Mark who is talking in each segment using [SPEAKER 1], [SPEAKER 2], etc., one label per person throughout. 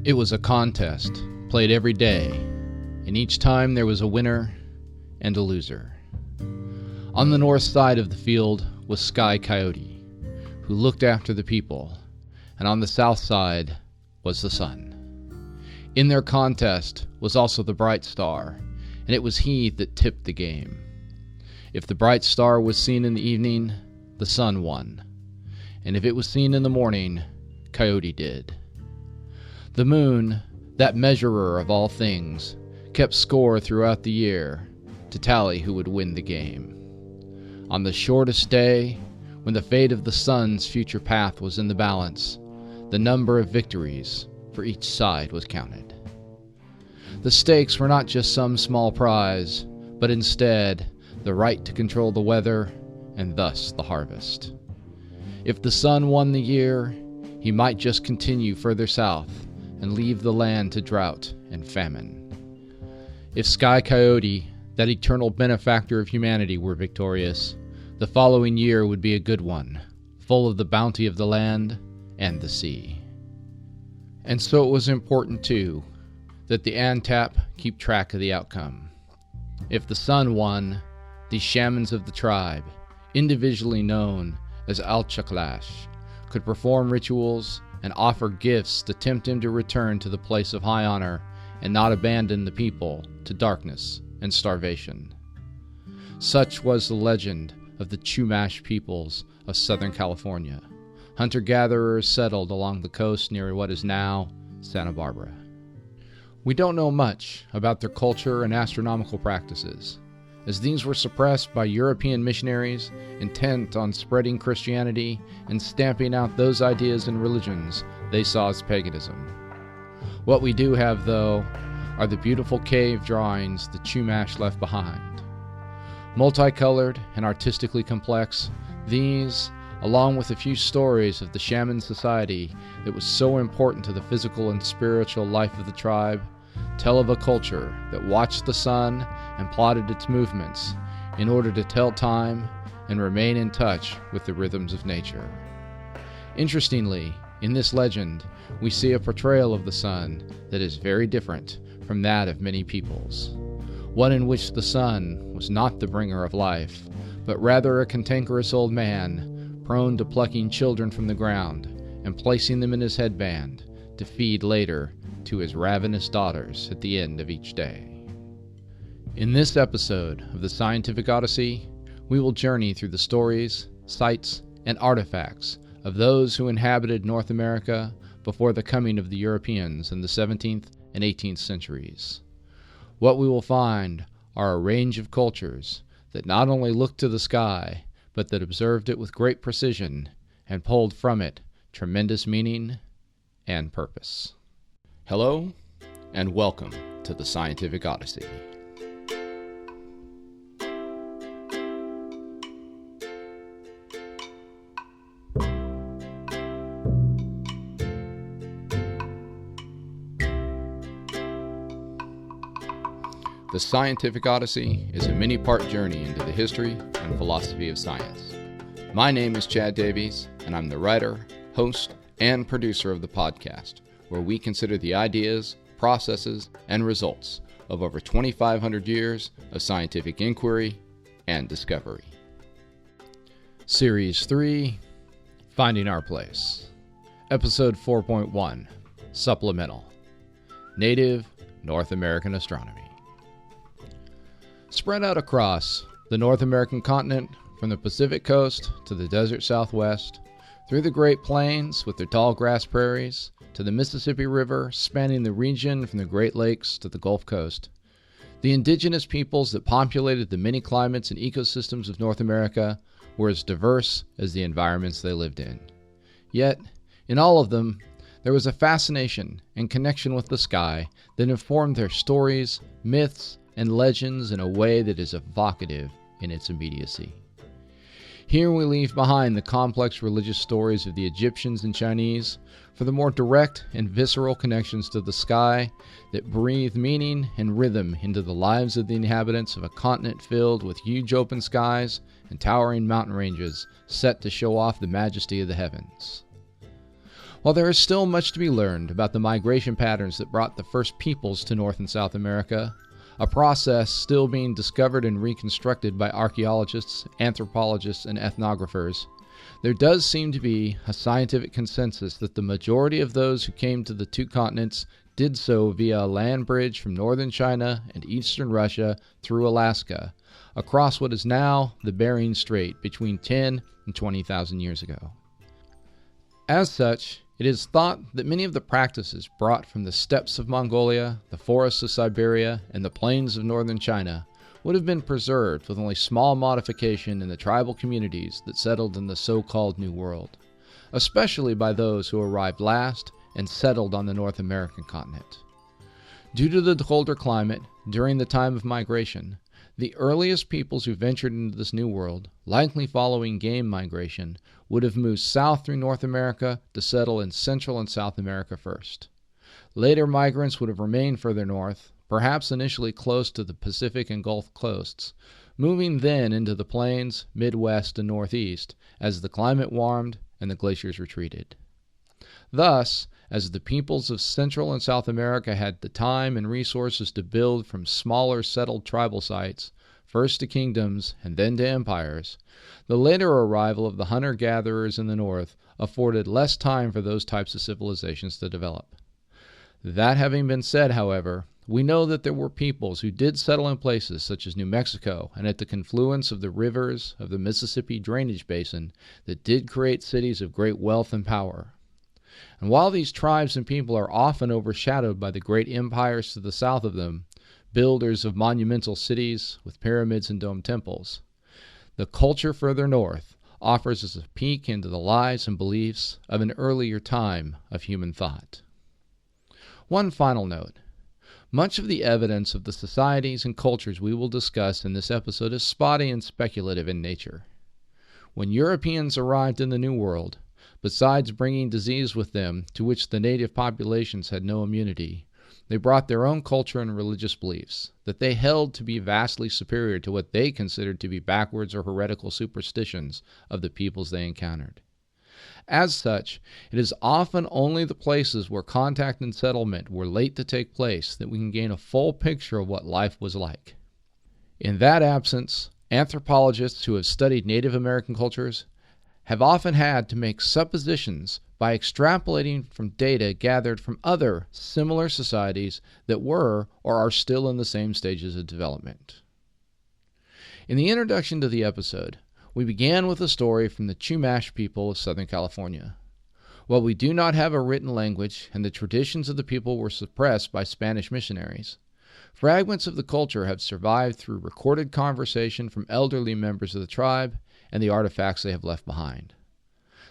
[SPEAKER 1] It was a contest, played every day, and each time there was a winner and a loser. On the north side of the field was Sky Coyote, who looked after the people, and on the south side was the sun. In their contest was also the bright star, and it was he that tipped the game. If the bright star was seen in the evening, the sun won, and if it was seen in the morning, Coyote did. The moon, that measurer of all things, kept score throughout the year to tally who would win the game. On the shortest day, when the fate of the sun's future path was in the balance, the number of victories for each side was counted. The stakes were not just some small prize, but instead the right to control the weather and thus the harvest. If the sun won the year, he might just continue further south and leave the land to drought and famine. If Sky Coyote, that eternal benefactor of humanity, were victorious, the following year would be a good one, full of the bounty of the land and the sea. And so it was important, too, that the Antap keep track of the outcome. If the sun won, these shamans of the tribe, individually known as Alchaklash, could perform rituals and offer gifts to tempt him to return to the place of high honor and not abandon the people to darkness and starvation. Such was the legend of the Chumash peoples of Southern California, hunter-gatherers settled along the coast near what is now Santa Barbara. We don't know much about their culture and astronomical practices, as these were suppressed by European missionaries intent on spreading Christianity and stamping out those ideas and religions they saw as paganism. What we do have, though, are the beautiful cave drawings the Chumash left behind. Multicolored and artistically complex, these, along with a few stories of the shaman society that was so important to the physical and spiritual life of the tribe, tell of a culture that watched the sun and plotted its movements in order to tell time and remain in touch with the rhythms of nature. Interestingly, in this legend, we see a portrayal of the sun that is very different from that of many peoples, one in which the sun was not the bringer of life, but rather a cantankerous old man prone to plucking children from the ground and placing them in his headband to feed later to his ravenous daughters at the end of each day. In this episode of the Scientific Odyssey, we will journey through the stories, sites, and artifacts of those who inhabited North America before the coming of the Europeans in the 17th and 18th centuries. What we will find are a range of cultures that not only looked to the sky, but that observed it with great precision and pulled from it tremendous meaning and purpose. Hello, and welcome to the Scientific Odyssey. The Scientific Odyssey is a many-part journey into the history and philosophy of science. My name is Chad Davies, and I'm the writer, host, and producer of the podcast, where we consider the ideas, processes, and results of over 2,500 years of scientific inquiry and discovery. Series 3, Finding Our Place. Episode 4.1, Supplemental, Native North American Astronomy. Spread out across the North American continent, from the Pacific coast to the desert Southwest, through the Great Plains with their tall grass prairies, to the Mississippi River spanning the region from the Great Lakes to the Gulf Coast, the indigenous peoples that populated the many climates and ecosystems of North America were as diverse as the environments they lived in. Yet, in all of them, there was a fascination and connection with the sky that informed their stories, myths, and legends in a way that is evocative in its immediacy. Here we leave behind the complex religious stories of the Egyptians and Chinese for the more direct and visceral connections to the sky that breathe meaning and rhythm into the lives of the inhabitants of a continent filled with huge open skies and towering mountain ranges set to show off the majesty of the heavens. While there is still much to be learned about the migration patterns that brought the first peoples to North and South America, a process still being discovered and reconstructed by archaeologists, anthropologists, and ethnographers, there does seem to be a scientific consensus that the majority of those who came to the two continents did so via a land bridge from northern China and eastern Russia through Alaska, across what is now the Bering Strait between 10 and 20,000 years ago. As such, it is thought that many of the practices brought from the steppes of Mongolia, the forests of Siberia, and the plains of northern China would have been preserved with only small modification in the tribal communities that settled in the so-called New World, especially by those who arrived last and settled on the North American continent. Due to the colder climate during the time of migration, the earliest peoples who ventured into this New World, likely following game migration, would have moved south through North America to settle in Central and South America first. Later migrants would have remained further north, perhaps initially close to the Pacific and Gulf coasts, moving then into the plains, Midwest, and Northeast as the climate warmed and the glaciers retreated. Thus, as the peoples of Central and South America had the time and resources to build from smaller settled tribal sites, first to kingdoms and then to empires, the later arrival of the hunter-gatherers in the north afforded less time for those types of civilizations to develop. That having been said, however, we know that there were peoples who did settle in places such as New Mexico and at the confluence of the rivers of the Mississippi drainage basin that did create cities of great wealth and power. And while these tribes and people are often overshadowed by the great empires to the south of them, builders of monumental cities with pyramids and domed temples, the culture further north offers us a peek into the lives and beliefs of an earlier time of human thought. One final note. Much of the evidence of the societies and cultures we will discuss in this episode is spotty and speculative in nature. When Europeans arrived in the New World, besides bringing disease with them to which the native populations had no immunity, they brought their own culture and religious beliefs that they held to be vastly superior to what they considered to be backwards or heretical superstitions of the peoples they encountered. As such, it is often only the places where contact and settlement were late to take place that we can gain a full picture of what life was like. In that absence, anthropologists who have studied Native American cultures have often had to make suppositions by extrapolating from data gathered from other similar societies that were or are still in the same stages of development. In the introduction to the episode, we began with a story from the Chumash people of Southern California. While we do not have a written language and the traditions of the people were suppressed by Spanish missionaries, fragments of the culture have survived through recorded conversation from elderly members of the tribe and the artifacts they have left behind.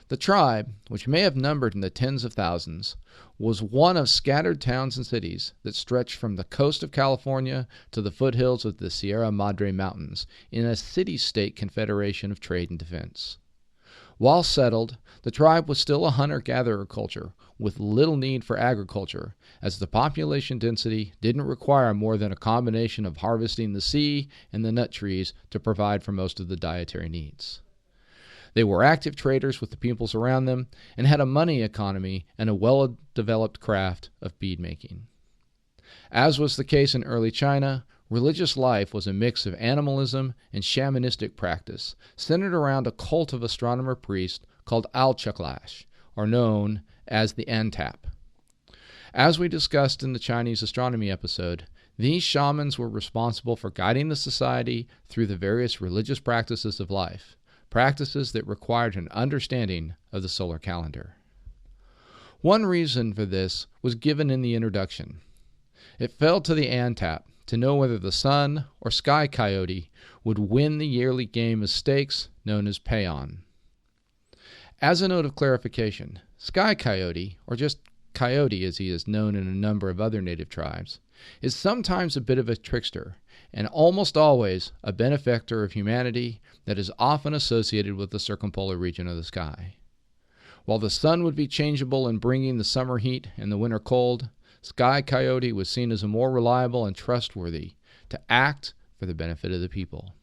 [SPEAKER 1] The tribe, which may have numbered in the tens of thousands, was one of scattered towns and cities that stretched from the coast of California to the foothills of the Sierra Madre Mountains in a city-state confederation of trade and defense. While settled, the tribe was still a hunter-gatherer culture with little need for agriculture, as the population density didn't require more than a combination of harvesting the sea and the nut trees to provide for most of the dietary needs. They were active traders with the peoples around them and had a money economy and a well-developed craft of bead making. As was the case in early China, religious life was a mix of animalism and shamanistic practice centered around a cult of astronomer priest called Al-Chaklash, or known as the Antap. As we discussed in the Chinese astronomy episode, these shamans were responsible for guiding the society through the various religious practices of life, practices that required an understanding of the solar calendar. One reason for this was given in the introduction. It fell to the Antap to know whether the sun or sky coyote would win the yearly game of stakes known as payon. As a note of clarification, sky coyote, or just coyote as he is known in a number of other native tribes, is sometimes a bit of a trickster and almost always a benefactor of humanity that is often associated with the circumpolar region of the sky. While the sun would be changeable in bringing the summer heat and the winter cold, sky coyote was seen as a more reliable and trustworthy to act for the benefit of the people.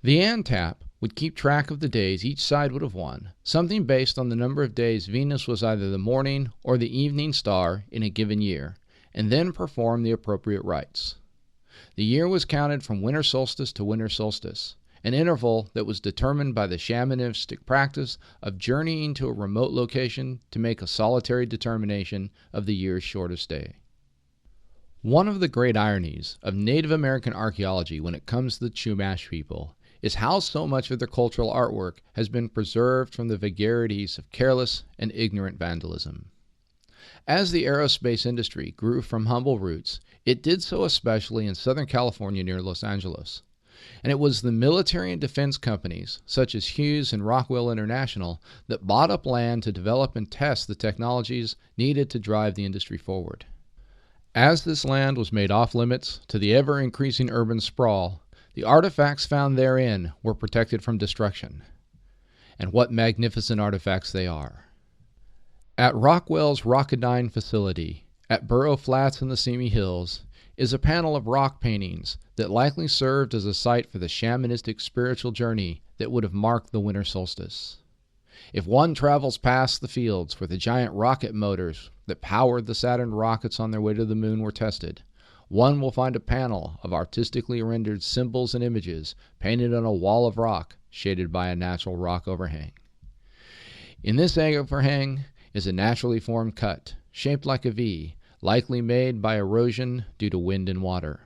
[SPEAKER 1] The Antap would keep track of the days each side would have won, something based on the number of days Venus was either the morning or the evening star in a given year, and then perform the appropriate rites. The year was counted from winter solstice to winter solstice, an interval that was determined by the shamanistic practice of journeying to a remote location to make a solitary determination of the year's shortest day. One of the great ironies of Native American archaeology when it comes to the Chumash people is how so much of their cultural artwork has been preserved from the vagaries of careless and ignorant vandalism. As the aerospace industry grew from humble roots, it did so especially in Southern California near Los Angeles. And it was the military and defense companies, such as Hughes and Rockwell International, that bought up land to develop and test the technologies needed to drive the industry forward. As this land was made off-limits to the ever-increasing urban sprawl, the artifacts found therein were protected from destruction. And what magnificent artifacts they are. At Rockwell's Rockadine facility, at Burro Flats in the Simi Hills, is a panel of rock paintings that likely served as a site for the shamanistic spiritual journey that would have marked the winter solstice. If one travels past the fields where the giant rocket motors that powered the Saturn rockets on their way to the moon were tested, one will find a panel of artistically rendered symbols and images painted on a wall of rock shaded by a natural rock overhang. In this overhang is a naturally formed cut, shaped like a V, likely made by erosion due to wind and water.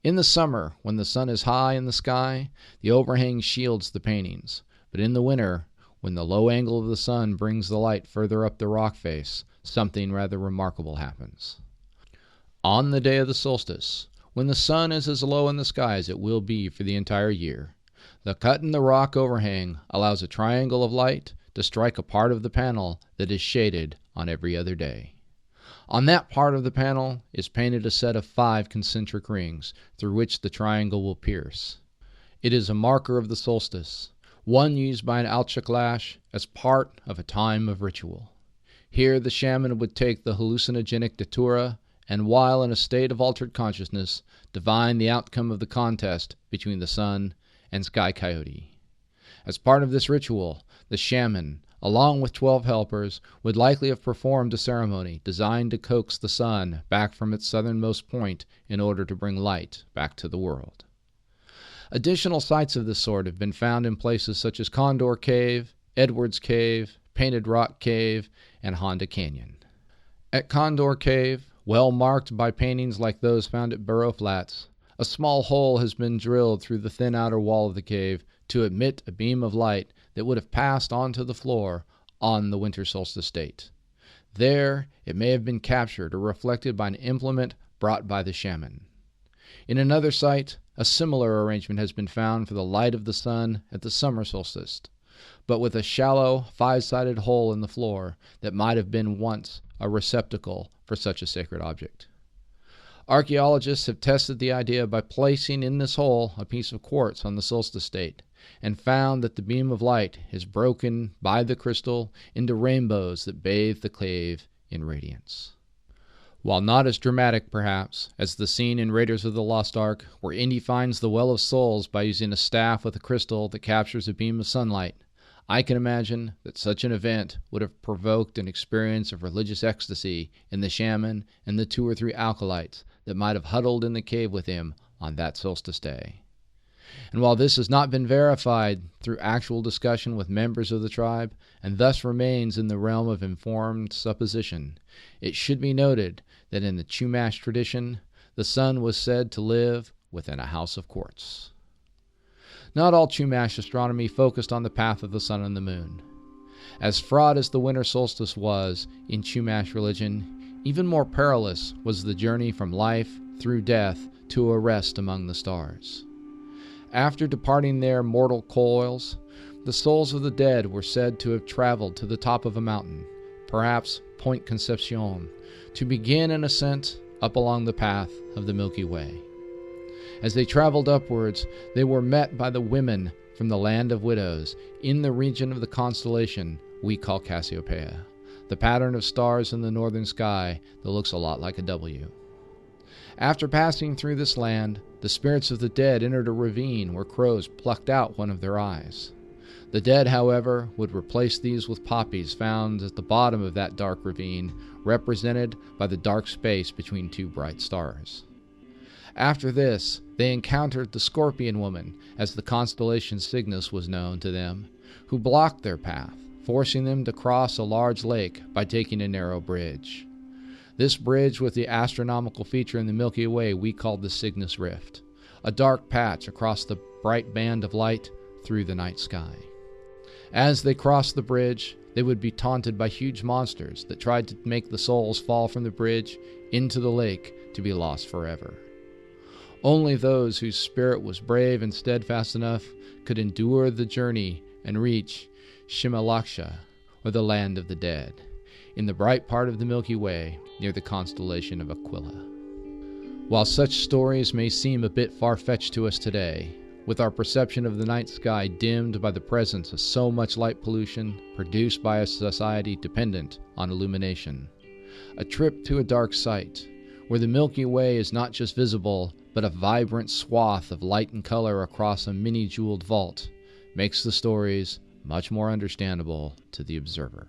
[SPEAKER 1] In the summer, when the sun is high in the sky, the overhang shields the paintings, but in the winter, when the low angle of the sun brings the light further up the rock face, something rather remarkable happens. On the day of the solstice, when the sun is as low in the sky as it will be for the entire year, the cut in the rock overhang allows a triangle of light to strike a part of the panel that is shaded on every other day. On that part of the panel is painted a set of 5 concentric rings through which the triangle will pierce. It is a marker of the solstice, one used by an Alchaclash as part of a time of ritual. Here the shaman would take the hallucinogenic datura and, while in a state of altered consciousness, divine the outcome of the contest between the sun and Sky Coyote. As part of this ritual, the shaman, along with 12 helpers, would likely have performed a ceremony designed to coax the sun back from its southernmost point in order to bring light back to the world. Additional sites of this sort have been found in places such as Condor Cave, Edwards Cave, Painted Rock Cave, and Honda Canyon. At Condor Cave, well marked by paintings like those found at Burro Flats, a small hole has been drilled through the thin outer wall of the cave to emit a beam of light that would have passed onto the floor on the winter solstice date. There, it may have been captured or reflected by an implement brought by the shaman. In another site, a similar arrangement has been found for the light of the sun at the summer solstice, but with a shallow, 5-sided hole in the floor that might have been once a receptacle for such a sacred object. Archaeologists have tested the idea by placing in this hole a piece of quartz on the solstice date, and found that the beam of light is broken by the crystal into rainbows that bathe the cave in radiance. While not as dramatic, perhaps, as the scene in Raiders of the Lost Ark, where Indy finds the Well of Souls by using a staff with a crystal that captures a beam of sunlight, I can imagine that such an event would have provoked an experience of religious ecstasy in the shaman and the 2 or 3 acolytes that might have huddled in the cave with him on that solstice day. And while this has not been verified through actual discussion with members of the tribe, and thus remains in the realm of informed supposition, it should be noted that in the Chumash tradition, the sun was said to live within a house of quartz. Not all Chumash astronomy focused on the path of the sun and the moon. As fraught as the winter solstice was in Chumash religion, even more perilous was the journey from life through death to a rest among the stars. After departing their mortal coils, the souls of the dead were said to have traveled to the top of a mountain, perhaps Point Concepcion, to begin an ascent up along the path of the Milky Way. As they traveled upwards, they were met by the women from the land of widows in the region of the constellation we call Cassiopeia, the pattern of stars in the northern sky that looks a lot like a W. After passing through this land, the spirits of the dead entered a ravine where crows plucked out one of their eyes. The dead, however, would replace these with poppies found at the bottom of that dark ravine, represented by the dark space between two bright stars. After this, they encountered the Scorpion Woman, as the constellation Cygnus was known to them, who blocked their path, forcing them to cross a large lake by taking a narrow bridge. This bridge was the astronomical feature in the Milky Way we called the Cygnus Rift, a dark patch across the bright band of light through the night sky. As they crossed the bridge, they would be taunted by huge monsters that tried to make the souls fall from the bridge into the lake to be lost forever. Only those whose spirit was brave and steadfast enough could endure the journey and reach Shimalaksha, or the land of the dead, in the bright part of the Milky Way near the constellation of Aquila. While such stories may seem a bit far-fetched to us today, with our perception of the night sky dimmed by the presence of so much light pollution produced by a society dependent on illumination, a trip to a dark site, where the Milky Way is not just visible, but a vibrant swath of light and color across a mini-jeweled vault, makes the stories much more understandable to the observer.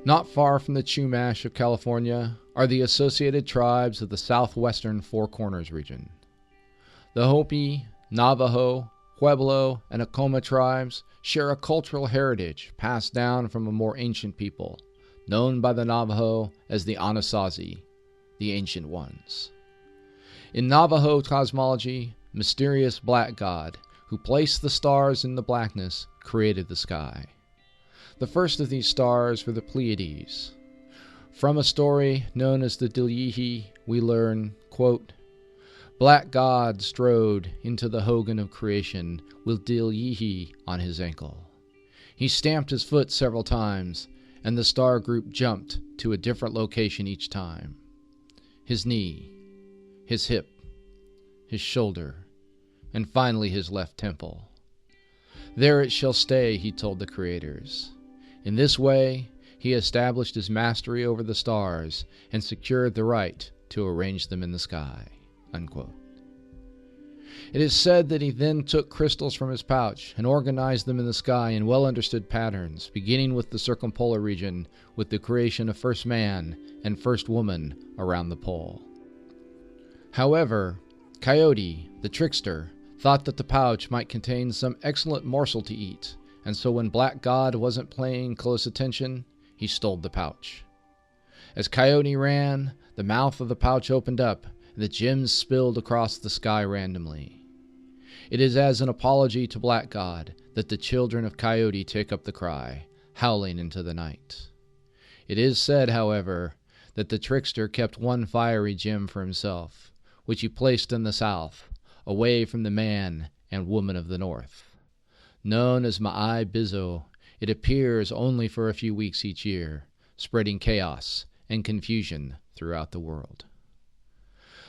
[SPEAKER 1] Not far from the Chumash of California are the associated tribes of the Southwestern Four Corners region. The Hopi, Navajo, Pueblo, and Acoma tribes share a cultural heritage passed down from a more ancient people, known by the Navajo as the Anasazi, the Ancient Ones. In Navajo cosmology, mysterious black god, who placed the stars in the blackness, created the sky. The first of these stars were the Pleiades. From a story known as the Dilyihi, we learn, quote, "Black God strode into the Hogan of creation with Dilyihi on his ankle. He stamped his foot several times, and the star group jumped to a different location each time. His knee, his hip, his shoulder, and finally his left temple. There it shall stay, he told the creators. In this way, he established his mastery over the stars and secured the right to arrange them in the sky." Unquote. It is said that he then took crystals from his pouch and organized them in the sky in well-understood patterns, beginning with the circumpolar region, with the creation of first man and first woman around the pole. However, Coyote, the trickster, thought that the pouch might contain some excellent morsel to eat, and so when Black God wasn't paying close attention, he stole the pouch. As Coyote ran, the mouth of the pouch opened up, and the gems spilled across the sky randomly. It is as an apology to Black God that the children of Coyote take up the cry, howling into the night. It is said, however, that the trickster kept one fiery gem for himself, which he placed in the south, away from the man and woman of the north. Known as Ma'ai Bizo, it appears only for a few weeks each year, spreading chaos and confusion throughout the world.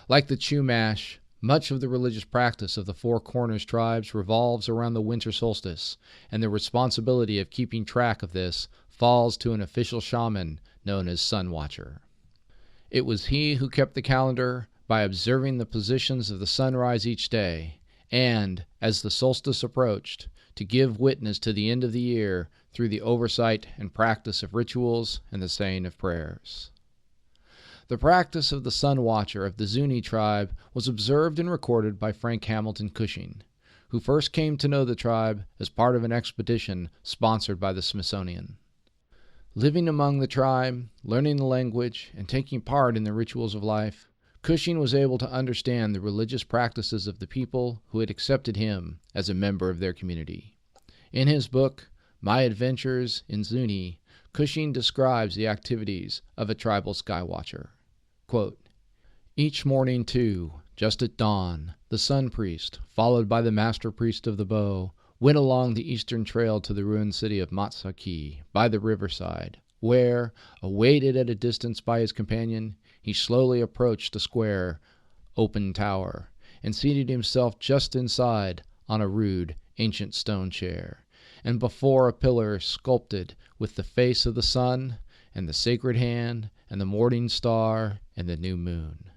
[SPEAKER 1] Like the Chumash, much of the religious practice of the Four Corners tribes revolves around the winter solstice, and the responsibility of keeping track of this falls to an official shaman known as Sun Watcher. It was he who kept the calendar by observing the positions of the sunrise each day, and, as the solstice approached, to give witness to the end of the year through the oversight and practice of rituals and the saying of prayers. The practice of the Sun Watcher of the Zuni tribe was observed and recorded by Frank Hamilton Cushing, who first came to know the tribe as part of an expedition sponsored by the Smithsonian. Living among the tribe, learning the language, and taking part in the rituals of life, Cushing was able to understand the religious practices of the people who had accepted him as a member of their community. In his book, My Adventures in Zuni, Cushing describes the activities of a tribal sky watcher. Quote, "Each morning, too, just at dawn, the sun priest, followed by the master priest of the bow, went along the eastern trail to the ruined city of Matsaki by the riverside, where, awaited at a distance by his companion, he slowly approached a square, open tower, and seated himself just inside on a rude, ancient stone chair, and before a pillar sculpted with the face of the sun, and the sacred hand, and the morning star, and the new moon.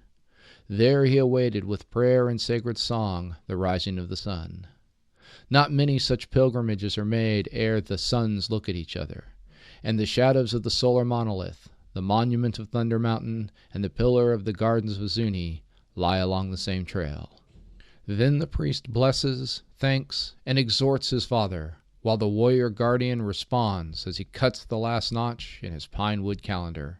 [SPEAKER 1] There he awaited with prayer and sacred song the rising of the sun. Not many such pilgrimages are made ere the suns look at each other, and the shadows of the solar monolith, the monument of Thunder Mountain, and the pillar of the gardens of Zuni lie along the same trail. Then the priest blesses, thanks, and exhorts his father, while the warrior guardian responds as he cuts the last notch in his pine wood calendar,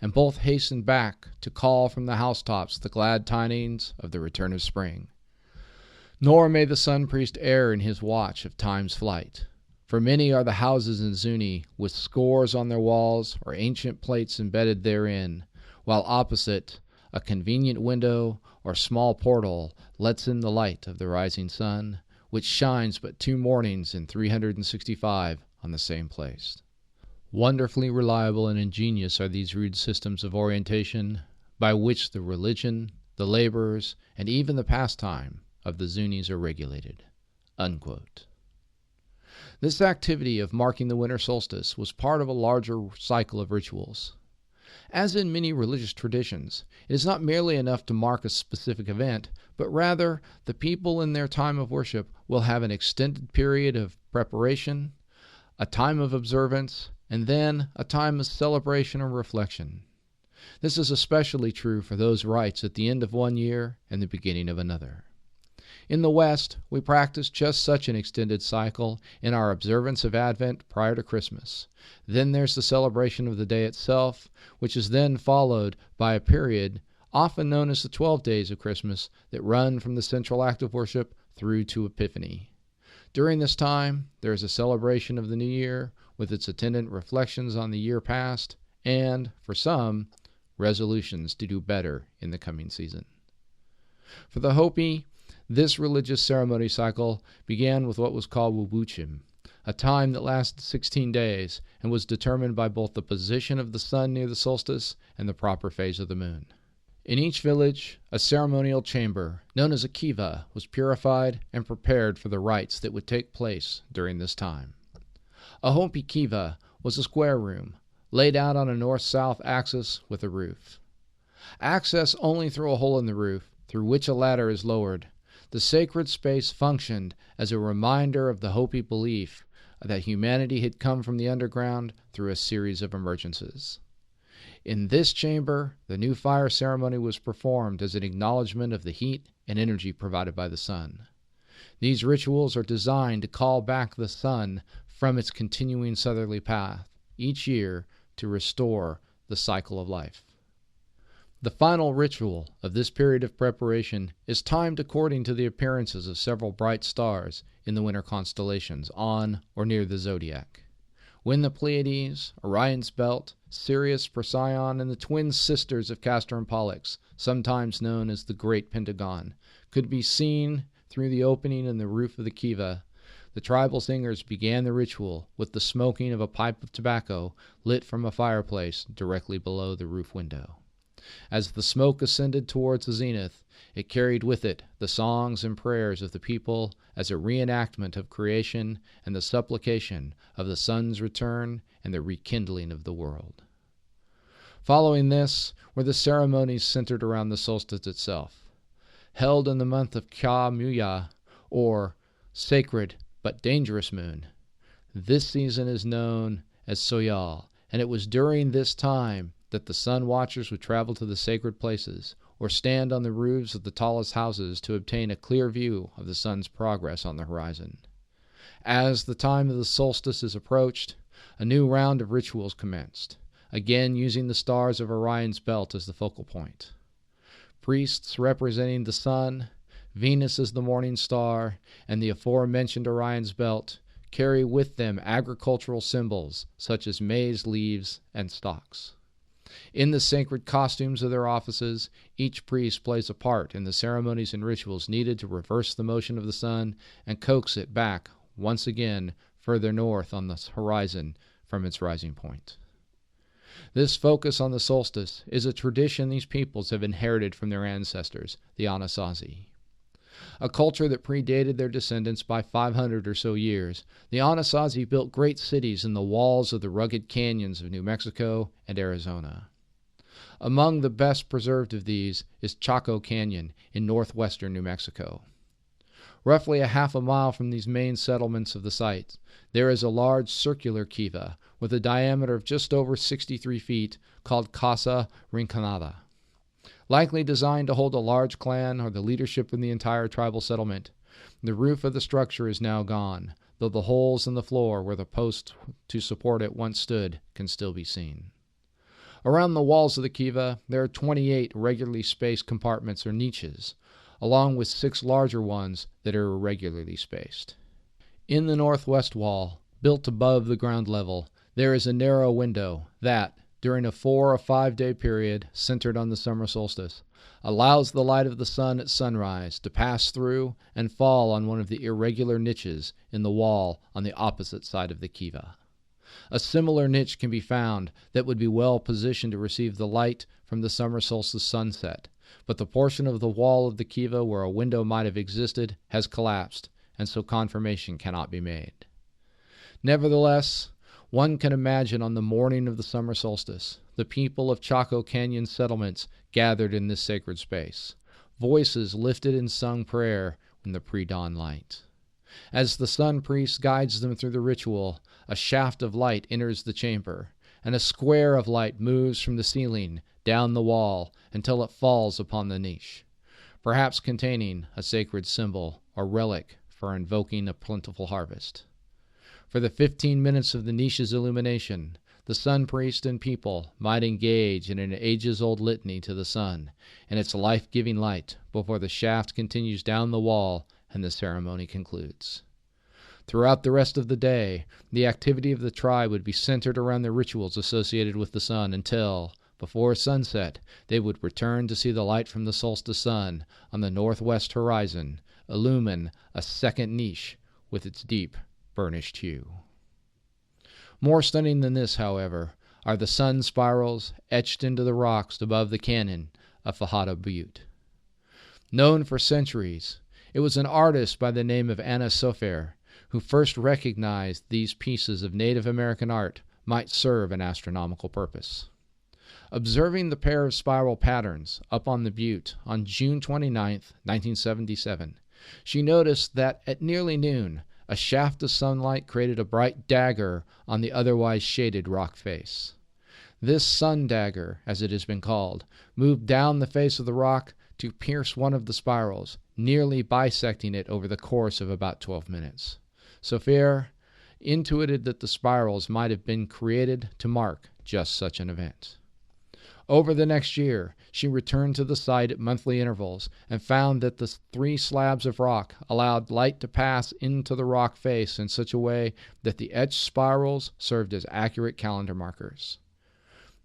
[SPEAKER 1] and both hasten back to call from the housetops the glad tidings of the return of spring. Nor may the sun priest err in his watch of time's flight, for many are the houses in Zuni with scores on their walls or ancient plates embedded therein, while opposite a convenient window or small portal lets in the light of the rising sun, which shines but 2 mornings in 365 on the same place. Wonderfully reliable and ingenious are these rude systems of orientation by which the religion, the labors, and even the pastime of the Zunis are regulated." Unquote. This activity of marking the winter solstice was part of a larger cycle of rituals. As in many religious traditions, it is not merely enough to mark a specific event, but rather the people in their time of worship will have an extended period of preparation, a time of observance, and then a time of celebration or reflection. This is especially true for those rites at the end of one year and the beginning of another. In the West, we practice just such an extended cycle in our observance of Advent prior to Christmas. Then there's the celebration of the day itself, which is then followed by a period, often known as the 12 days of Christmas, that run from the central act of worship through to Epiphany. During this time, there is a celebration of the new year, with its attendant reflections on the year past, and, for some, resolutions to do better in the coming season. For the Hopi, this religious ceremony cycle began with what was called Wubuchim, a time that lasted 16 days and was determined by both the position of the sun near the solstice and the proper phase of the moon. In each village, a ceremonial chamber, known as a kiva, was purified and prepared for the rites that would take place during this time. A Hopi kiva was a square room, laid out on a north-south axis with a roof. Access only through a hole in the roof, through which a ladder is lowered, the sacred space functioned as a reminder of the Hopi belief that humanity had come from the underground through a series of emergences. In this chamber, the new fire ceremony was performed as an acknowledgement of the heat and energy provided by the sun. These rituals are designed to call back the sun from its continuing southerly path each year to restore the cycle of life. The final ritual of this period of preparation is timed according to the appearances of several bright stars in the winter constellations on or near the zodiac. When the Pleiades, Orion's Belt, Sirius, Procyon, and the twin sisters of Castor and Pollux, sometimes known as the Great Pentagon, could be seen through the opening in the roof of the kiva, the tribal singers began the ritual with the smoking of a pipe of tobacco lit from a fireplace directly below the roof window. As the smoke ascended towards the zenith, it carried with it the songs and prayers of the people as a reenactment of creation and the supplication of the sun's return and the rekindling of the world. Following this were the ceremonies centered around the solstice itself. Held in the month of Kya Muya, or Sacred but Dangerous Moon, this season is known as Soyal, and it was during this time that the sun watchers would travel to the sacred places or stand on the roofs of the tallest houses to obtain a clear view of the sun's progress on the horizon. As the time of the solstice is approached, a new round of rituals commenced, again using the stars of Orion's belt as the focal point. Priests representing the sun, Venus as the morning star, and the aforementioned Orion's belt carry with them agricultural symbols such as maize leaves and stalks. In the sacred costumes of their offices, each priest plays a part in the ceremonies and rituals needed to reverse the motion of the sun and coax it back once again further north on the horizon from its rising point. This focus on the solstice is a tradition these peoples have inherited from their ancestors, the Anasazi. A culture that predated their descendants by 500 or so years, the Anasazi built great cities in the walls of the rugged canyons of New Mexico and Arizona. Among the best preserved of these is Chaco Canyon in northwestern New Mexico. Roughly a half a mile from these main settlements of the site, there is a large circular kiva with a diameter of just over 63 feet called Casa Rinconada. Likely designed to hold a large clan or the leadership in the entire tribal settlement, the roof of the structure is now gone, though the holes in the floor where the posts to support it once stood can still be seen. Around the walls of the kiva, there are 28 regularly spaced compartments or niches, along with 6 larger ones that are irregularly spaced. In the northwest wall, built above the ground level, there is a narrow window that, during a 4 or 5 day period centered on the summer solstice, allows the light of the sun at sunrise to pass through and fall on one of the irregular niches in the wall on the opposite side of the kiva. A similar niche can be found that would be well positioned to receive the light from the summer solstice sunset, but the portion of the wall of the kiva where a window might have existed has collapsed, and so confirmation cannot be made. Nevertheless, one can imagine on the morning of the summer solstice, the people of Chaco Canyon settlements gathered in this sacred space, voices lifted in sung prayer in the pre-dawn light. As the sun priest guides them through the ritual, a shaft of light enters the chamber, and a square of light moves from the ceiling down the wall until it falls upon the niche, perhaps containing a sacred symbol or relic for invoking a plentiful harvest. For the 15 minutes of the niche's illumination, the sun priest and people might engage in an ages-old litany to the sun and its life-giving light before the shaft continues down the wall and the ceremony concludes. Throughout the rest of the day, the activity of the tribe would be centered around the rituals associated with the sun until, before sunset, they would return to see the light from the solstice sun on the northwest horizon illumine a second niche with its deep, burnished hue. More stunning than this, however, are the sun spirals etched into the rocks above the canyon of Fajardo Butte. Known for centuries, it was an artist by the name of Anna Sofer who first recognized these pieces of Native American art might serve an astronomical purpose. Observing the pair of spiral patterns up on the butte on June 29, 1977, she noticed that at nearly noon, a shaft of sunlight created a bright dagger on the otherwise shaded rock face. This sun dagger, as it has been called, moved down the face of the rock to pierce one of the spirals, nearly bisecting it over the course of about 12 minutes. Sofer intuited that the spirals might have been created to mark just such an event. Over the next year, she returned to the site at monthly intervals and found that the 3 slabs of rock allowed light to pass into the rock face in such a way that the etched spirals served as accurate calendar markers.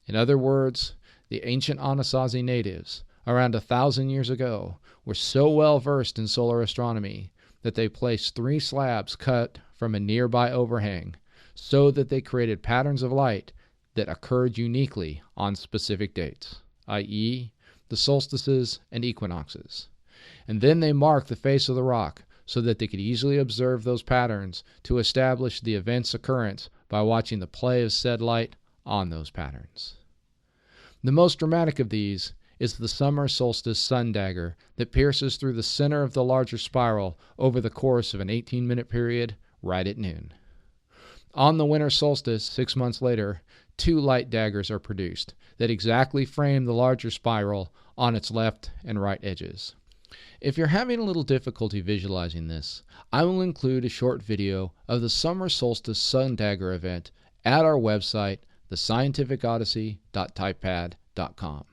[SPEAKER 1] In other words, the ancient Anasazi natives, around 1,000 years ago, were so well versed in solar astronomy that they placed 3 slabs cut from a nearby overhang so that they created patterns of light that occurred uniquely on specific dates, i.e., the solstices and equinoxes. And then they marked the face of the rock so that they could easily observe those patterns to establish the event's occurrence by watching the play of said light on those patterns. The most dramatic of these is the summer solstice sun dagger that pierces through the center of the larger spiral over the course of an 18-minute period right at noon. On the winter solstice, 6 months later, 2 light daggers are produced that exactly frame the larger spiral on its left and right edges. If you're having a little difficulty visualizing this, I will include a short video of the summer solstice sun dagger event at our website, thescientificodyssey.typepad.com.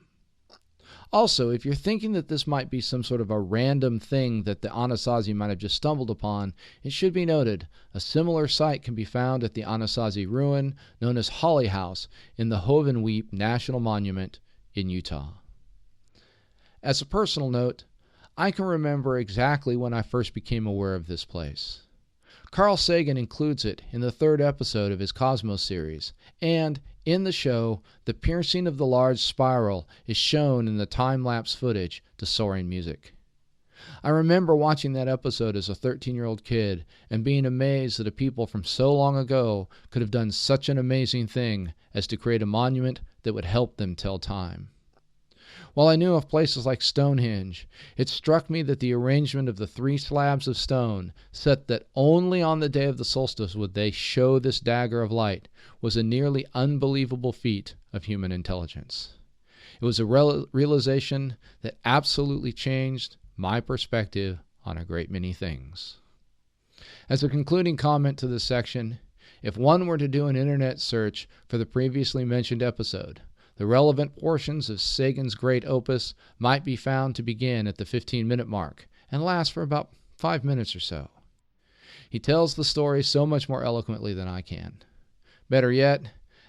[SPEAKER 1] Also, if you're thinking that this might be some sort of a random thing that the Anasazi might have just stumbled upon, it should be noted a similar site can be found at the Anasazi ruin known as Holly House in the Hovenweep National Monument in Utah. As a personal note, I can remember exactly when I first became aware of this place. Carl Sagan includes it in the 3rd episode of his Cosmos series, and in the show, the piercing of the large spiral is shown in the time-lapse footage to soaring music. I remember watching that episode as a 13-year-old kid and being amazed that a people from so long ago could have done such an amazing thing as to create a monument that would help them tell time. While I knew of places like Stonehenge, it struck me that the arrangement of the 3 slabs of stone, set that only on the day of the solstice would they show this dagger of light, was a nearly unbelievable feat of human intelligence. It was a realization that absolutely changed my perspective on a great many things. As a concluding comment to this section, if one were to do an internet search for the previously mentioned episode, the relevant portions of Sagan's great opus might be found to begin at the 15-minute mark and last for about 5 minutes or so. He tells the story so much more eloquently than I can. Better yet,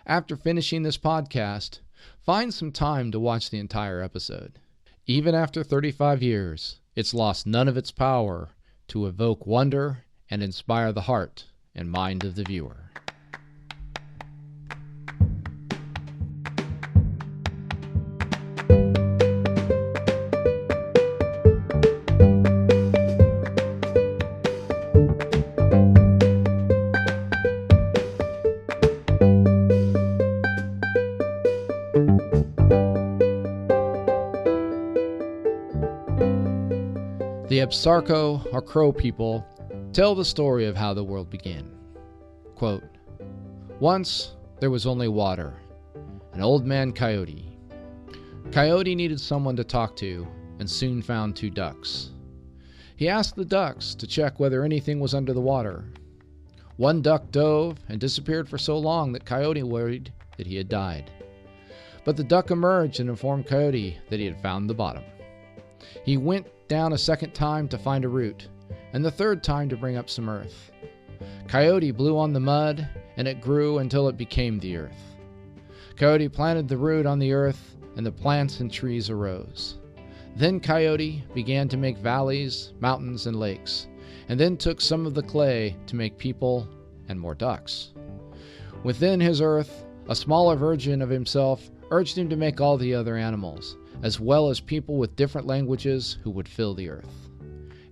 [SPEAKER 1] after finishing this podcast, find some time to watch the entire episode. Even after 35 years, it's lost none of its power to evoke wonder and inspire the heart and mind of the viewer. The Absarco, or Crow people, tell the story of how the world began. Quote, "Once there was only water, an old man Coyote. Coyote needed someone to talk to and soon found 2 ducks. He asked the ducks to check whether anything was under the water. One duck dove and disappeared for so long that Coyote worried that he had died. But the duck emerged and informed Coyote that he had found the bottom. He went down a second time to find a root, and the 3rd time to bring up some earth. Coyote blew on the mud, and it grew until it became the earth. Coyote planted the root on the earth, and the plants and trees arose. Then Coyote began to make valleys, mountains, and lakes, and then took some of the clay to make people and more ducks. Within his earth, a smaller version of himself urged him to make all the other animals, as well as people with different languages who would fill the earth.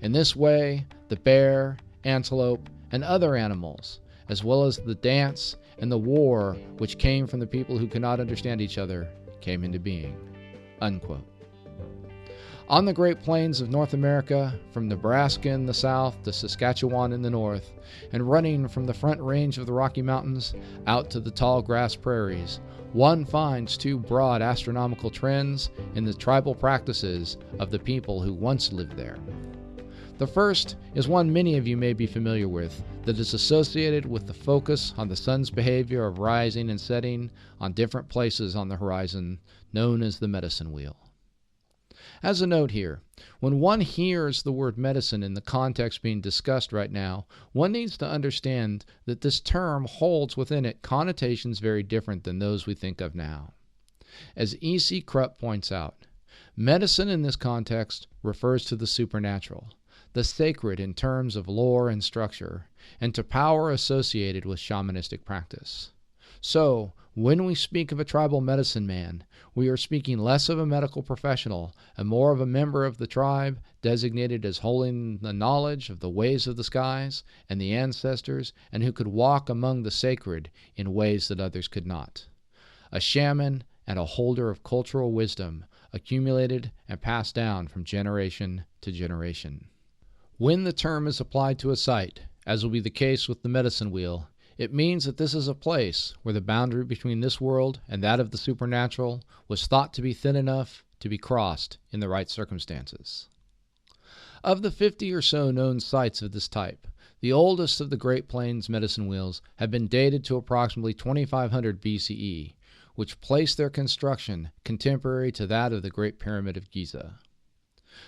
[SPEAKER 1] In this way, the bear, antelope, and other animals, as well as the dance and the war which came from the people who could not understand each other, came into being." Unquote. On the Great Plains of North America, from Nebraska in the south to Saskatchewan in the north, and running from the Front Range of the Rocky Mountains out to the tall grass prairies, one finds 2 broad astronomical trends in the tribal practices of the people who once lived there. The first is one many of you may be familiar with, that is associated with the focus on the sun's behavior of rising and setting on different places on the horizon, known as the medicine wheel. As a note here, when one hears the word medicine in the context being discussed right now, one needs to understand that this term holds within it connotations very different than those we think of now. As E.C. Krupp points out, medicine in this context refers to the supernatural, the sacred in terms of lore and structure, and to power associated with shamanistic practice. So, when we speak of a tribal medicine man, we are speaking less of a medical professional and more of a member of the tribe designated as holding the knowledge of the ways of the skies and the ancestors, and who could walk among the sacred in ways that others could not. A shaman and a holder of cultural wisdom accumulated and passed down from generation to generation. When the term is applied to a site, as will be the case with the medicine wheel, it means that this is a place where the boundary between this world and that of the supernatural was thought to be thin enough to be crossed in the right circumstances. Of the 50 or so known sites of this type, the oldest of the Great Plains medicine wheels have been dated to approximately 2500 BCE, which place their construction contemporary to that of the Great Pyramid of Giza.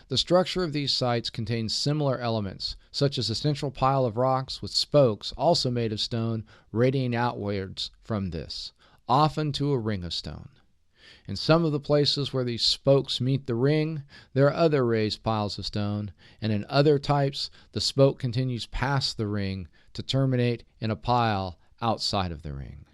[SPEAKER 1] The structure of these sites contains similar elements, such as a central pile of rocks with spokes also made of stone radiating outwards from this, often to a ring of stone. In some of the places where these spokes meet the ring, there are other raised piles of stone, and in other types, the spoke continues past the ring to terminate in a pile outside of the ring.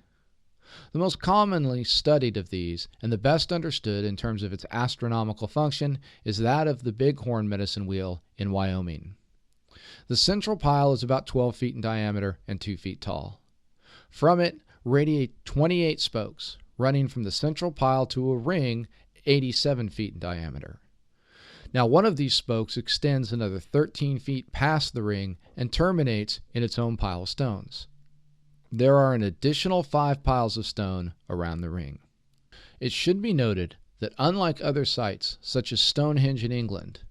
[SPEAKER 1] The most commonly studied of these, and the best understood in terms of its astronomical function, is that of the Bighorn medicine wheel in Wyoming. The central pile is about 12 feet in diameter and 2 feet tall. From it radiate 28 spokes, running from the central pile to a ring 87 feet in diameter. Now, one of these spokes extends another 13 feet past the ring and terminates in its own pile of stones. There are an additional 5 piles of stone around the ring. It should be noted that unlike other sites, such as Stonehenge in England,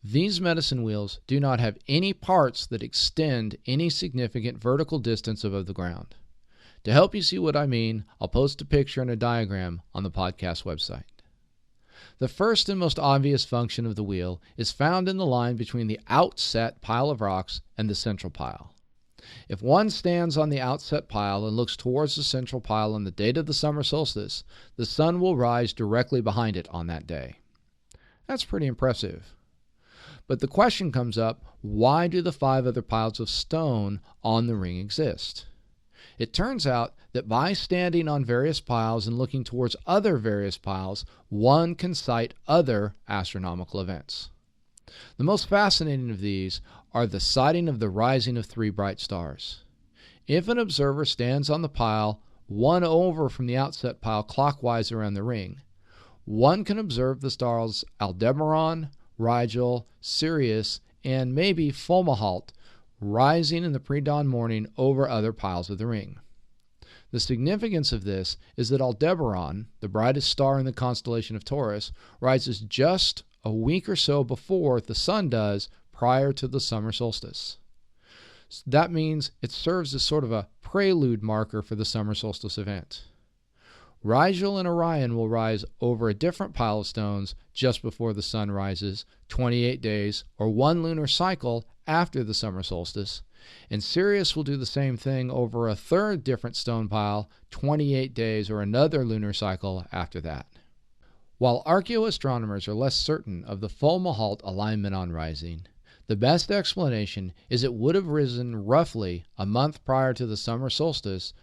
[SPEAKER 1] these medicine wheels do not have any parts that extend any significant vertical distance above the ground. To help you see what I mean, I'll post a picture and a diagram on the podcast website. The first and most obvious function of the wheel is found in the line between the outset pile of rocks and the central pile. If one stands on the outset pile and looks towards the central pile on the date of the summer solstice, the sun will rise directly behind it on that day. That's pretty impressive. But the question comes up, why do the 5 other piles of stone on the ring exist? It turns out that by standing on various piles and looking towards other various piles, one can cite other astronomical events. The most fascinating of these are the sighting of the rising of 3 bright stars. If an observer stands on the pile, one over from the outset pile clockwise around the ring, one can observe the stars Aldebaran, Rigel, Sirius, and maybe Fomalhaut rising in the pre-dawn morning over other piles of the ring. The significance of this is that Aldebaran, the brightest star in the constellation of Taurus, rises just a week or so before the sun does prior to the summer solstice. That means it serves as sort of a prelude marker for the summer solstice event. Rigel and Orion will rise over a different pile of stones just before the sun rises, 28 days or 1 lunar cycle after the summer solstice, and Sirius will do the same thing over a third different stone pile, 28 days or another lunar cycle after that. While archaeoastronomers are less certain of the Fomalhaut alignment on rising, the best explanation is it would have risen roughly a month prior to the summer solstice,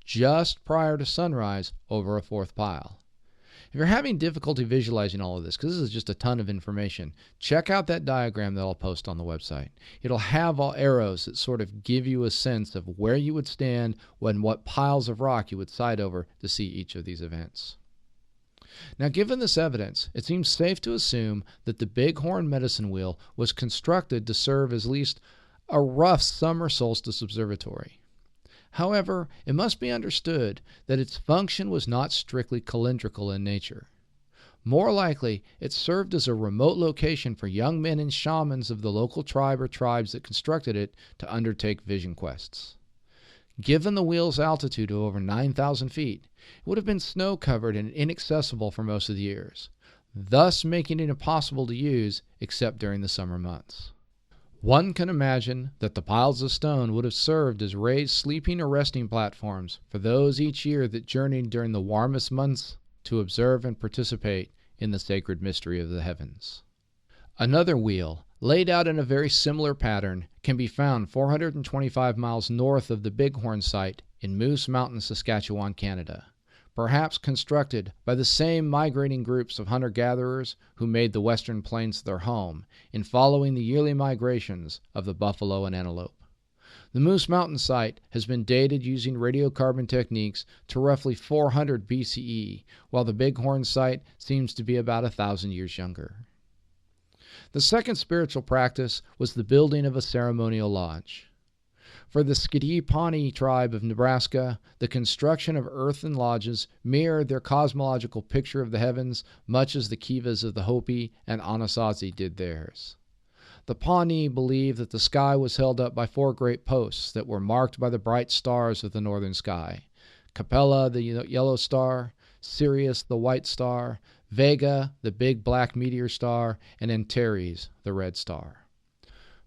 [SPEAKER 1] just prior to sunrise over a 4th pile. If you're having difficulty visualizing all of this, because this is just a ton of information, check out that diagram that I'll post on the website. It'll have all arrows that sort of give you a sense of where you would stand when what piles of rock you would sight over to see each of these events. Now, given this evidence, it seems safe to assume that the Bighorn medicine wheel was constructed to serve as at least a rough summer solstice observatory. However, it must be understood that its function was not strictly calendrical in nature. More likely, it served as a remote location for young men and shamans of the local tribe or tribes that constructed it to undertake vision quests. Given the wheel's altitude of over 9,000 feet, it would have been snow-covered and inaccessible for most of the years, thus making it impossible to use except during the summer months. One can imagine that the piles of stone would have served as raised sleeping or resting platforms for those each year that journeyed during the warmest months to observe and participate in the sacred mystery of the heavens. Another wheel, laid out in a very similar pattern, can be found 425 miles north of the Bighorn site in Moose Mountain, Saskatchewan, Canada, perhaps constructed by the same migrating groups of hunter-gatherers who made the Western Plains their home in following the yearly migrations of the buffalo and antelope. The Moose Mountain site has been dated using radiocarbon techniques to roughly 400 BCE, while the Bighorn site seems to be about 1,000 years younger. The second spiritual practice was the building of a ceremonial lodge. For the Pawnee tribe of Nebraska, the construction of earthen lodges mirrored their cosmological picture of the heavens much as the kivas of the Hopi and Anasazi did theirs. The Pawnee believed that the sky was held up by 4 great posts that were marked by the bright stars of the northern sky: Capella, the yellow star; Sirius, the white star; Vega, the big black meteor star; and Antares, the red star.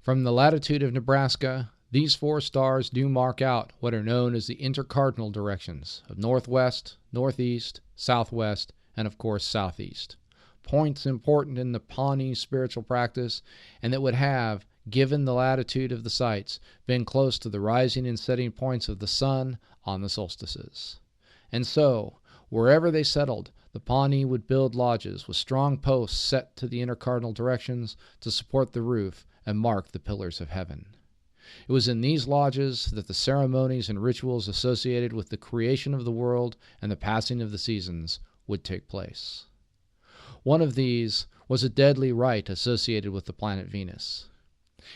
[SPEAKER 1] From the latitude of Nebraska, these 4 stars do mark out what are known as the intercardinal directions of northwest, northeast, southwest, and of course southeast. Points important in the Pawnee spiritual practice, and that would have, given the latitude of the sites, been close to the rising and setting points of the sun on the solstices. And so, wherever they settled, the Pawnee would build lodges with strong posts set to the intercardinal directions to support the roof and mark the pillars of heaven. It was in these lodges that the ceremonies and rituals associated with the creation of the world and the passing of the seasons would take place. One of these was a deadly rite associated with the planet Venus.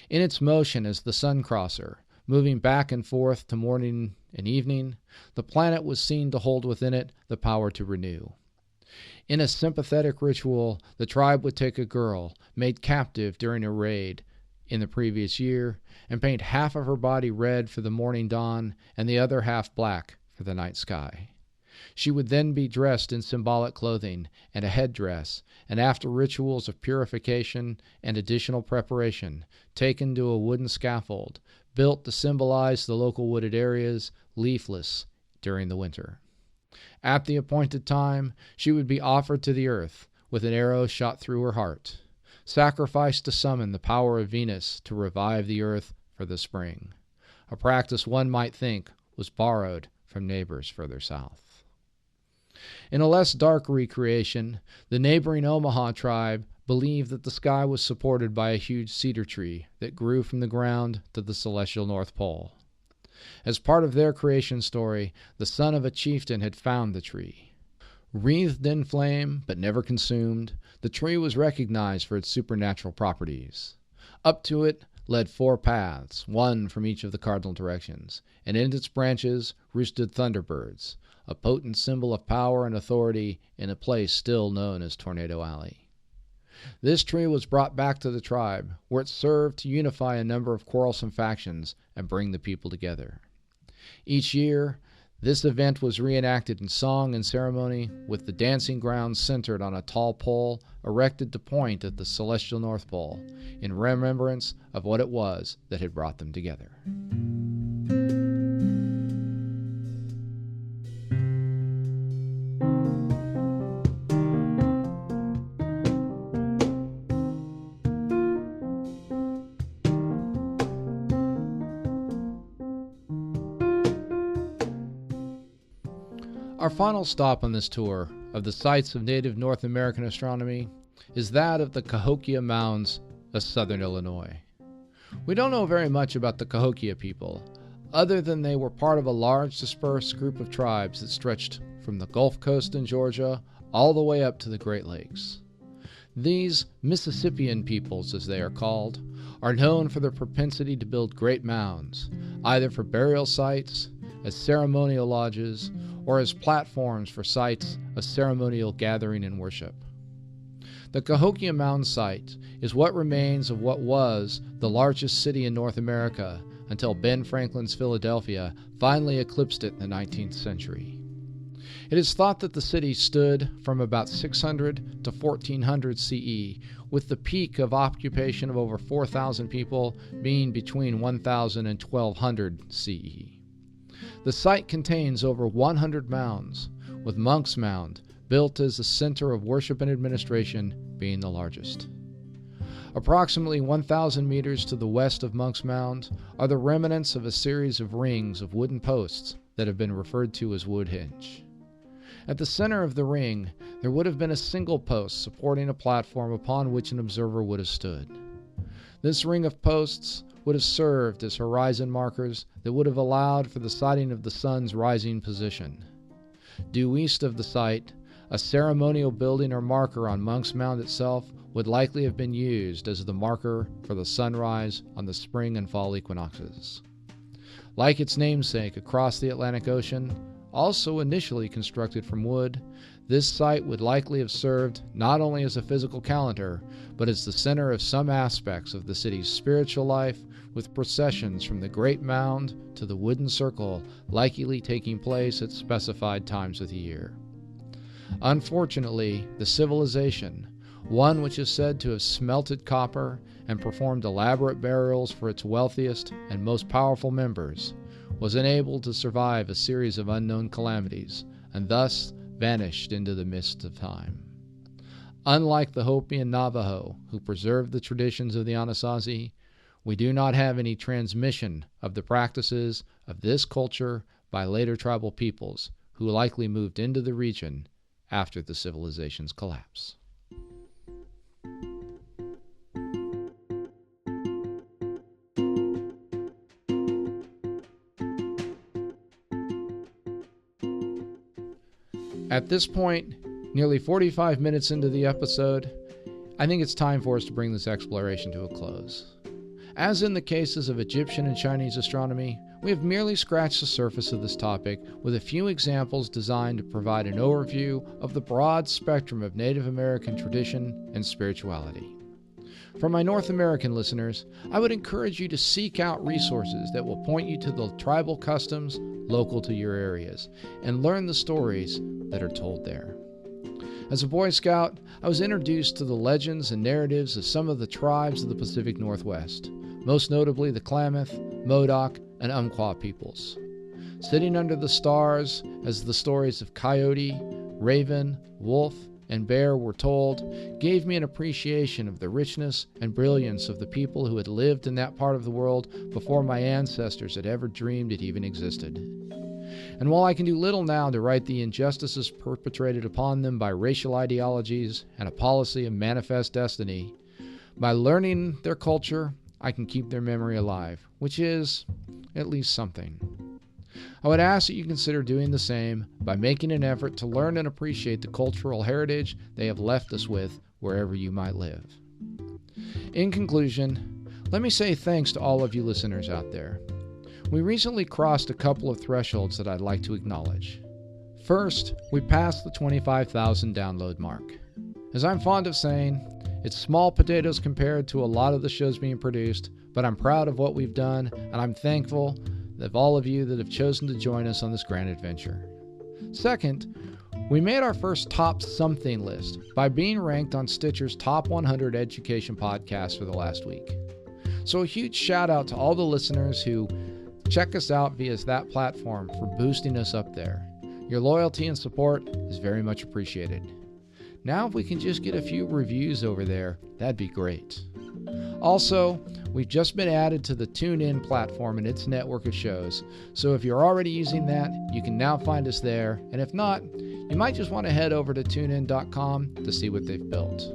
[SPEAKER 1] In its motion as the sun crosser, moving back and forth to morning and evening, the planet was seen to hold within it the power to renew. In a sympathetic ritual, the tribe would take a girl made captive during a raid in the previous year and paint half of her body red for the morning dawn and the other half black for the night sky. She would then be dressed in symbolic clothing and a headdress, and after rituals of purification and additional preparation, taken to a wooden scaffold, built to symbolize the local wooded areas, leafless during the winter. At the appointed time, she would be offered to the earth with an arrow shot through her heart, sacrificed to summon the power of Venus to revive the earth for the spring, a practice one might think was borrowed from neighbors further south. In a less dark recreation, the neighboring Omaha tribe believed that the sky was supported by a huge cedar tree that grew from the ground to the celestial North Pole. As part of their creation story, the son of a chieftain had found the tree. Wreathed in flame, but never consumed, the tree was recognized for its supernatural properties. Up to it led 4 paths, one from each of the cardinal directions, and in its branches roosted thunderbirds, a potent symbol of power and authority in a place still known as Tornado Alley. This tree was brought back to the tribe, where it served to unify a number of quarrelsome factions and bring the people together. Each year, this event was reenacted in song and ceremony, with the dancing grounds centered on a tall pole erected to point at the celestial North Pole, in remembrance of what it was that had brought them together. Our final stop on this tour of the sites of native North American astronomy is that of the Cahokia mounds of southern Illinois. We don't know very much about the Cahokia people, other than they were part of a large dispersed group of tribes that stretched from the Gulf Coast in Georgia all the way up to the Great Lakes. These Mississippian peoples, as they are called, are known for their propensity to build great mounds, either for burial sites, as ceremonial lodges, or as platforms for sites of ceremonial gathering and worship. The Cahokia Mound site is what remains of what was the largest city in North America until Ben Franklin's Philadelphia finally eclipsed it in the 19th century. It is thought that the city stood from about 600 to 1400 CE, with the peak of occupation of over 4,000 people being between 1,000 and 1,200 CE. The site contains over 100 mounds, with Monk's Mound, built as the center of worship and administration, being the largest. Approximately 1,000 meters to the west of Monk's Mound are the remnants of a series of rings of wooden posts that have been referred to as woodhenge. At the center of the ring, there would have been a single post supporting a platform upon which an observer would have stood. This ring of posts would have served as horizon markers that would have allowed for the sighting of the sun's rising position. Due east of the site, a ceremonial building or marker on Monk's Mound itself would likely have been used as the marker for the sunrise on the spring and fall equinoxes. Like its namesake across the Atlantic Ocean, also initially constructed from wood, this site would likely have served not only as a physical calendar, but as the center of some aspects of the city's spiritual life, with processions from the Great Mound to the Wooden Circle likely taking place at specified times of the year. Unfortunately, the civilization, one which is said to have smelted copper and performed elaborate burials for its wealthiest and most powerful members, was unable to survive a series of unknown calamities, and thus vanished into the mist of time. Unlike the Hopi and Navajo, who preserved the traditions of the Anasazi, we do not have any transmission of the practices of this culture by later tribal peoples who likely moved into the region after the civilization's collapse. At this point, nearly 45 minutes into the episode, I think it's time for us to bring this exploration to a close. As in the cases of Egyptian and Chinese astronomy, we have merely scratched the surface of this topic with a few examples designed to provide an overview of the broad spectrum of Native American tradition and spirituality. For my North American listeners, I would encourage you to seek out resources that will point you to the tribal customs local to your areas and learn the stories that are told there. As a Boy Scout, I was introduced to the legends and narratives of some of the tribes of the Pacific Northwest, most notably the Klamath, Modoc, and Umpqua peoples. Sitting under the stars as the stories of coyote, raven, wolf, and bear were told gave me an appreciation of the richness and brilliance of the people who had lived in that part of the world before my ancestors had ever dreamed it even existed. And while I can do little now to right the injustices perpetrated upon them by racial ideologies and a policy of manifest destiny, by learning their culture, I can keep their memory alive, which is at least something. I would ask that you consider doing the same by making an effort to learn and appreciate the cultural heritage they have left us with wherever you might live. In conclusion, let me say thanks to all of you listeners out there. We recently crossed a couple of thresholds that I'd like to acknowledge. First, we passed the 25,000 download mark. As I'm fond of saying, it's small potatoes compared to a lot of the shows being produced, but I'm proud of what we've done, and I'm thankful of all of you that have chosen to join us on this grand adventure. Second, we made our first top something list by being ranked on Stitcher's top 100 education podcasts for the last week. So a huge shout out to all the listeners who check us out via that platform for boosting us up there. Your loyalty and support is very much appreciated. Now if we can just get a few reviews over there, that'd be great. Also, we've just been added to the TuneIn platform and its network of shows, so if you're already using that, you can now find us there, and if not, you might just want to head over to tunein.com to see what they've built.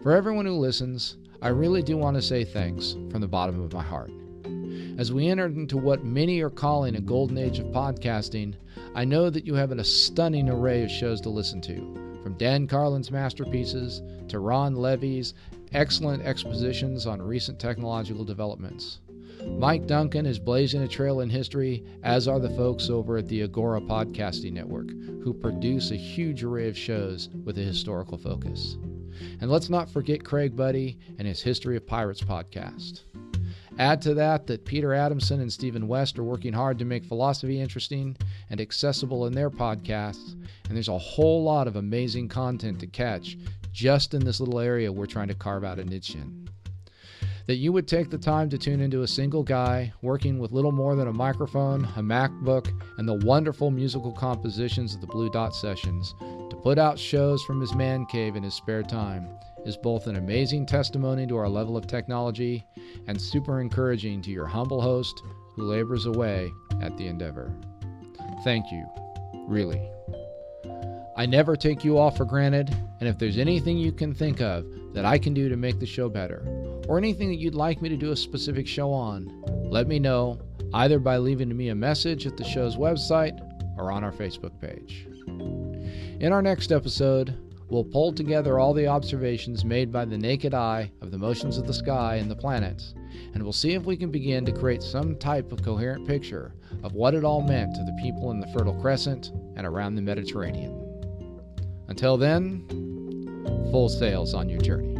[SPEAKER 1] For everyone who listens, I really do want to say thanks from the bottom of my heart. As we enter into what many are calling a golden age of podcasting, I know that you have a stunning array of shows to listen to, from Dan Carlin's masterpieces to Ron Levy's excellent expositions on recent technological developments. Mike Duncan is blazing a trail in history, as are the folks over at the Agora Podcasting Network, who produce a huge array of shows with a historical focus. And let's not forget Craig Buddy and his History of Pirates podcast. Add to that Peter Adamson and Stephen West are working hard to make philosophy interesting and accessible in their podcasts, and there's a whole lot of amazing content to catch just in this little area we're trying to carve out a niche in. That you would take the time to tune into a single guy working with little more than a microphone, a MacBook, and the wonderful musical compositions of the Blue Dot Sessions to put out shows from his man cave in his spare time is both an amazing testimony to our level of technology and super encouraging to your humble host who labors away at the endeavor. Thank you, really. I never take you all for granted, and if there's anything you can think of that I can do to make the show better, or anything that you'd like me to do a specific show on, let me know either by leaving me a message at the show's website or on our Facebook page. In our next episode, we'll pull together all the observations made by the naked eye of the motions of the sky and the planets, and we'll see if we can begin to create some type of coherent picture of what it all meant to the people in the Fertile Crescent and around the Mediterranean. Until then, full sails on your journey.